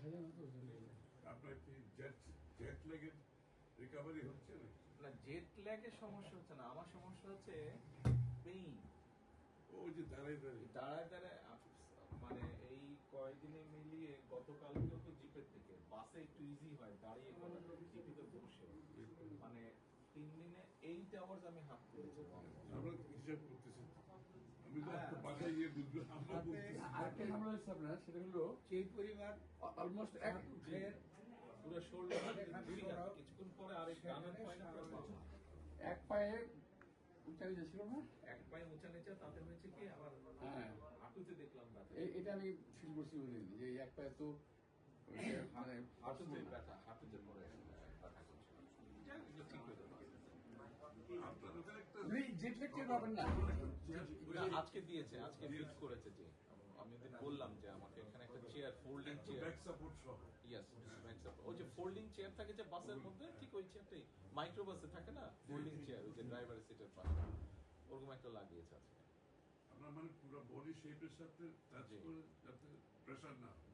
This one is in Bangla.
আপনার কি জেট ল্যাগের রিকভারি হচ্ছে না? না, জেট ল্যাগের সমস্যা হচ্ছে না, আমার সমস্যা হচ্ছে পেইন। ওই যে দাঁড়ায় দাঁড়ায় দাঁড়ায় দাঁড়ায় মানে এই কয়েকদিনে মিলিয়ে গতকালকেও তো জিপের থেকে বাসে একটু ইজি হয়, দাঁড়িয়ে করা জিপিতে বসে মানে 3 দিনে 8 আওয়ার্স আমি হাত তুলেছি। আমরা হিসাব করতেছি, আমি তো বাসায় গিয়ে বুঝবো। আমরা বলতেছি আরেকটা ঝামেলা হচ্ছে আপনার, সেটা হলো সেই পরিবার অলমোস্ট পুরো শোল্ডার কিছুক্ষণ পরে আরেক টানার পায়না এক পায়ে উঁচা নিচে ছিল না। এক পায়ে উঁচা নিচে, তাতে হয়েছে কি আবার হ্যাঁ, হাঁটুতে দেখলাম ব্যথা। এটা আমি ফিল করছি বলিনি যে এই এক পায়ে তো মানে হাঁটুতে ব্যথা, হাঁটুতে পরে ব্যথা করছে। যাই হোক, এগুলো ঠিক হয়ে যাবে। আপনার ওখানে একটা জেট ল্যাগ টের পাবেন না। আজকে দিয়েছে, আজকে ফিট করেছে। যে আমি ওদের বললাম যে আমাকে এখানে একটা chair, folding chair, back support সহ ইয়েস, ওই যে ফোল্ডিং চেয়ার থাকে যে বাসের মধ্যে, ঠিক ওই চেয়ারটাই মাইক্রো বাসে থাকে না, ফোল্ডিং চেয়ার, ওই যে ড্রাইভারের সিটের পাশে, ওরকম একটা লাগিয়েছে আজকে। আপনার মানে পুরো বডি শেপের সাথে টাচ জি। করে যাতে প্রেসার না হয়।